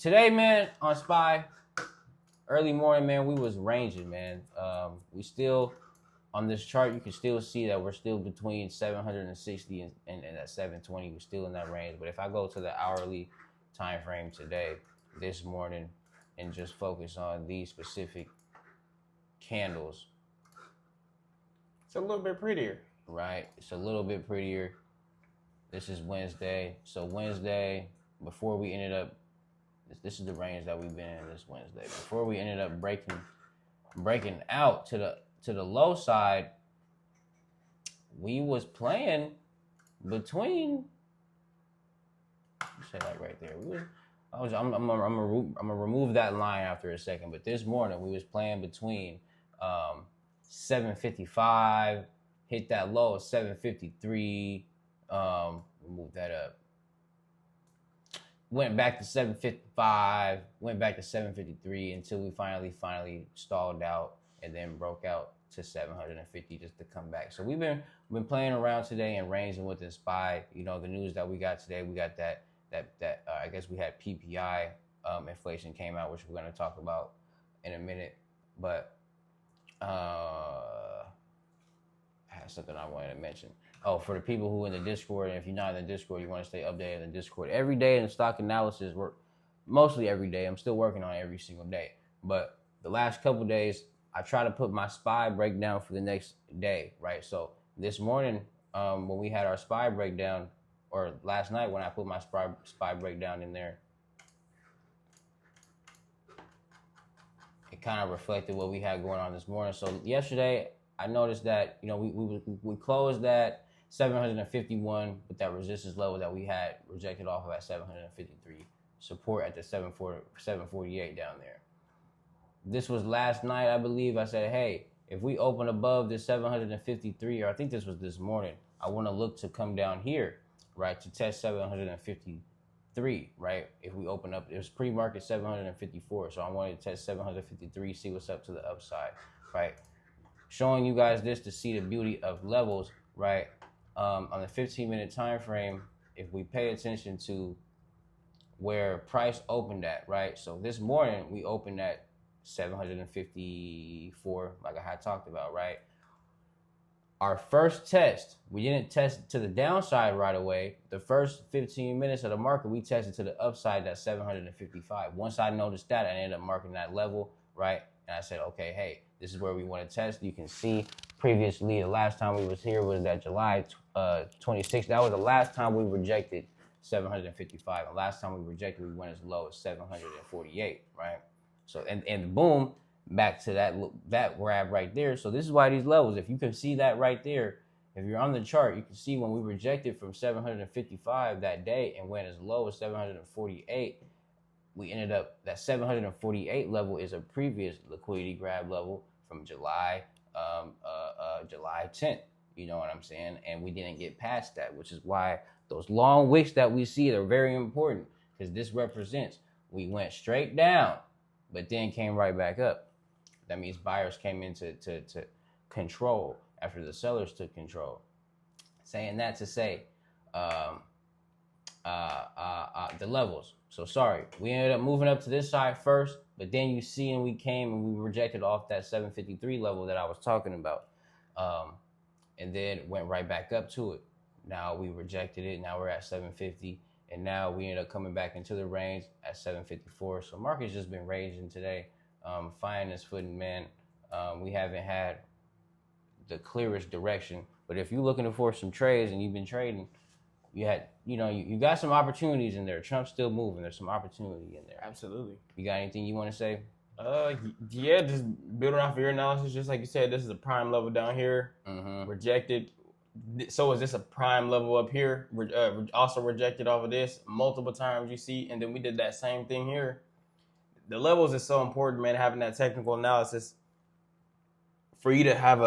Today, man, on SPY, early morning, man, we was ranging, man. We still, on this chart, you can still see that we're still between 760 and that 720. We're still in that range. But if I go to the hourly time frame today, this morning, and just focus on these specific candles, it's a little bit prettier. right? It's a little bit prettier. This is Wednesday. So Wednesday, before we ended up, this is the range that we've been in this Wednesday. Before we ended up breaking out to the low side, we was playing between. Say that right there. I'm gonna remove that line after a second. But this morning we was playing between 755, hit that low of 753. Move that up. Went back to 755, went back to 753 until we finally stalled out and then broke out to 750 just to come back. So we've been playing around today and ranging with the SPY. You know, the news that we got today, we got that I guess we had PPI inflation came out, which we're going to talk about in a minute. But I had something I wanted to mention. Oh, for the people who in the Discord, and if you're not in the Discord, you want to stay updated in the Discord. Every day in the stock analysis, mostly every day. I'm still working on it every single day. But the last couple days, I try to put my SPY breakdown for the next day, right? So this morning, when we had our SPY breakdown, or last night when I put my SPY breakdown in there, it kind of reflected what we had going on this morning. So yesterday, I noticed that, you know, we closed at 751 with that resistance level that we had rejected off of at 753. Support at the 748 down there. This was last night, I believe. I said, hey, if we open above this 753, or I think this was this morning, I want to look to come down here, right, to test 753, right? If we open up, it was pre-market 754, so I wanted to test 753, see what's up to the upside, right? Showing you guys this to see the beauty of levels, right? On the 15-minute time frame, if we pay attention to where price opened at, right? So this morning we opened at 754, like I had talked about, right? Our first test, we didn't test to the downside right away. The first 15 minutes of the market, we tested to the upside at 755. Once I noticed that, I ended up marking that level, right? And I said, okay, hey, this is where we want to test. You can see previously, the last time we was here was that July 26th. That was the last time we rejected 755. The last time we rejected, we went as low as 748, right? So, and boom, back to that grab right there. So this is why these levels, if you can see that right there, if you're on the chart, you can see when we rejected from 755 that day and went as low as 748, we ended up, that 748 level is a previous liquidity grab level from July 10th. You know what I'm saying? And we didn't get past that, which is why those long wicks that we see are very important, because this represents we went straight down, but then came right back up. That means buyers came into to control after the sellers took control. Saying that to say, the levels. So sorry, we ended up moving up to this side first, but then you see, and we came and we rejected off that 753 level that I was talking about, and then went right back up to it. Now we rejected it. Now we're at 750, and now we ended up coming back into the range at 754. So market's just been ranging today, finding its footing, man. We haven't had the clearest direction, but if you're looking for some trades and you've been trading, you got some opportunities in there. Trump's still moving. There's some opportunity in there. Absolutely. You got anything you want to say? Yeah, just building off of your analysis, just like you said, this is a prime level down here, rejected. So is this a prime level up here? Also rejected off of this multiple times, you see, and then we did that same thing here. The levels is so important, man, having that technical analysis for you to have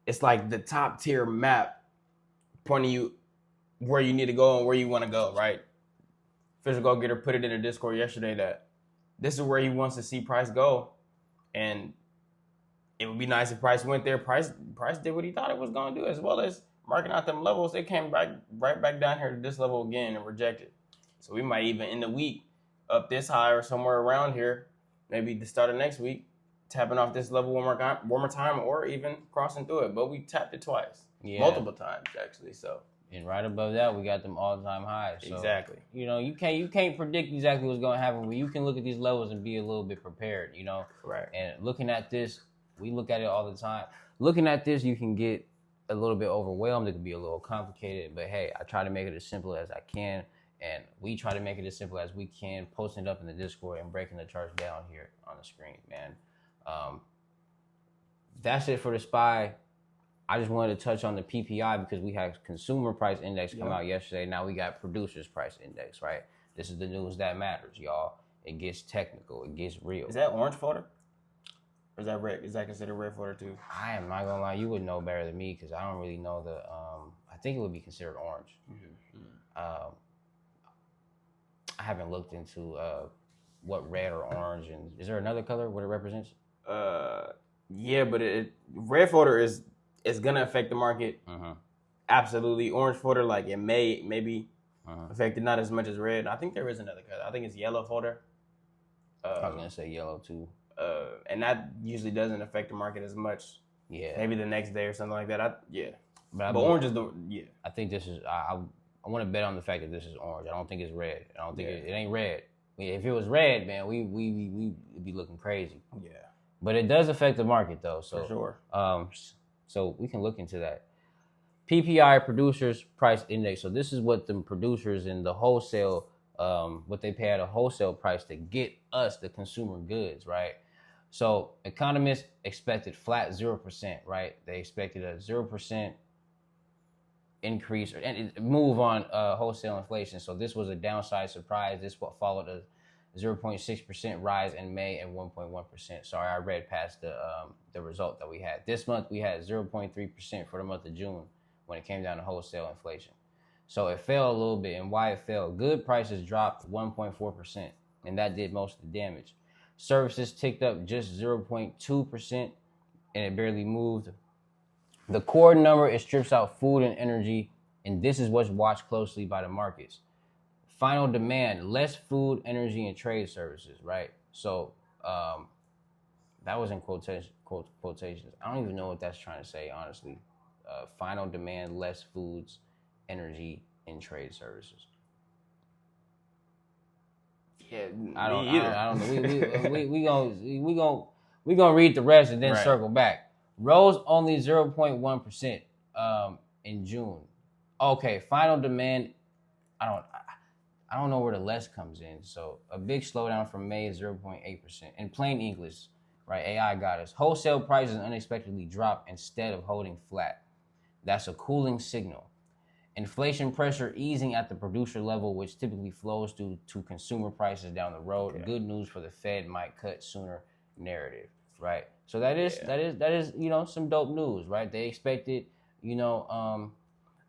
it's like the top tier map pointing you where you need to go and where you want to go, right? Official Go Getter put it in the Discord yesterday that this is where he wants to see price go, and it would be nice if price went there. Price did what he thought it was going to do, as well as marking out them levels. It came right back down here to this level again and rejected. So we might even end the week up this high or somewhere around here, maybe the start of next week, tapping off this level one more time, or even crossing through it. But we tapped it twice, multiple times actually. So. And right above that, we got them all-time highs. So, exactly. You know, you can't predict exactly what's going to happen, but you can look at these levels and be a little bit prepared. You know, right. And looking at this, we look at it all the time. Looking at this, you can get a little bit overwhelmed. It can be a little complicated, but hey, I try to make it as simple as I can, and we try to make it as simple as we can, posting it up in the Discord and breaking the charts down here on the screen, man. That's it for the SPY. I just wanted to touch on the PPI because we had consumer price index come out yesterday. Now we got producers price index, right? This is the news that matters, y'all. It gets technical. It gets real. Is that orange folder? Or is that red? Is that considered red folder too? I am not gonna lie. You would know better than me because I don't really know the. I think it would be considered orange. I haven't looked into what red or orange, and is there another color what it represents? Yeah, but red folder is gonna affect the market. Absolutely. Orange folder, like it maybe affect it not as much as red. I think there is another color. I think it's yellow folder. I was gonna say yellow too. And that usually doesn't affect the market as much. Yeah. Maybe the next day or something like that. But orange is I think this is. I want to bet on the fact that this is orange. I don't think it's red. I don't think it ain't red. If it was red, man, we be looking crazy. Yeah. But it does affect the market though. So for sure. So we can look into that. PPI producers price index. So this is what the producers in the wholesale, what they pay at a wholesale price to get us the consumer goods, right? So economists expected flat 0%, right? They expected a 0% increase and move on wholesale inflation. So this was a downside surprise. This what followed a 0.6% rise in May and 1.1%. Sorry, I read past the result that we had. This month we had 0.3% for the month of June when it came down to wholesale inflation. So it fell a little bit, and why it fell? Good prices dropped 1.4%, and that did most of the damage. Services ticked up just 0.2%, and it barely moved. The core number, it strips out food and energy, and this is what's watched closely by the markets. Final demand, less food, energy, and trade services, right? So that was in quotations. I don't even know what that's trying to say, honestly. Final demand, less foods, energy, and trade services. Yeah, I don't know. We gonna read the rest and then circle back. Rose only 0.1% in June. Okay, final demand. I don't know where the less comes in. So a big slowdown from May is 0.8%. In plain English, right? AI got us. Wholesale prices unexpectedly dropped instead of holding flat. That's a cooling signal. Inflation pressure easing at the producer level, which typically flows to consumer prices down the road. Okay. Good news for the Fed might cut sooner narrative, right? So that is some dope news, right? They expected,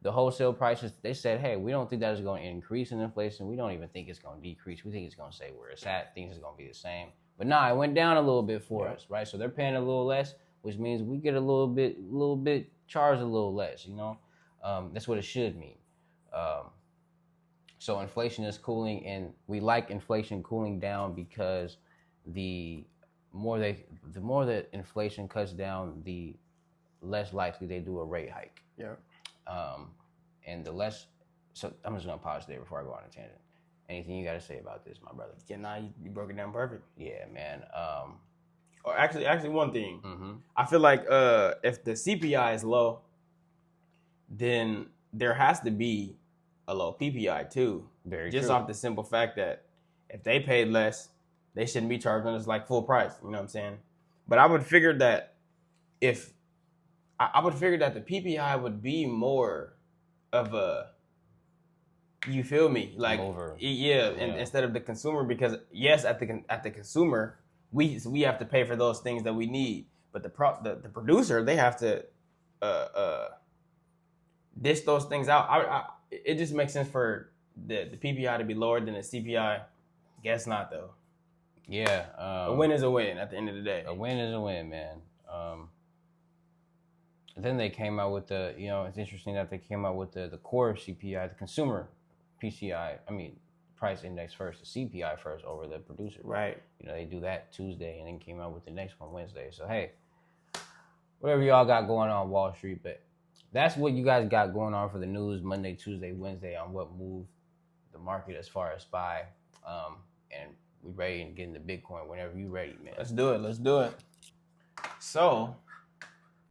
the wholesale prices. They said, hey, we don't think that is going to increase in inflation. We don't even think it's going to decrease. We think it's going to stay where it's at. Things is going to be the same. But it went down a little bit for us, right? So they're paying a little less, which means we get a little bit charged a little less, That's what it should mean. So inflation is cooling, and we like inflation cooling down because the more that inflation cuts down, the less likely they do a rate hike. Yeah. And the less. So I'm just gonna pause there before I go on a tangent. Anything you got to say about this, my brother? Yeah, you broke it down perfect. Yeah, man. Or actually, one thing. Mm-hmm. I feel like if the CPI is low, then there has to be a low PPI too. Very just true. Off the simple fact that if they paid less, they shouldn't be charging us like full price. You know what I'm saying? But I would figure that the PPI would be more of a, you feel me? Like instead of the consumer, because yes, at the consumer, we have to pay for those things that we need, but the producer, they have to dish those things out. It just makes sense for the PPI to be lower than the CPI. Guess not though. Yeah. A win is a win at the end of the day. A win is a win, man. Then they came out with it's interesting that they came out with the core CPI, the consumer PCI. price index first, the CPI first over the producer. Right. You know, they do that Tuesday and then came out with the next one Wednesday. So hey, whatever y'all got going on Wall Street, but that's what you guys got going on for the news Monday, Tuesday, Wednesday on what moved the market as far as SPY. And we ready and getting the Bitcoin whenever you ready, man. Let's do it. So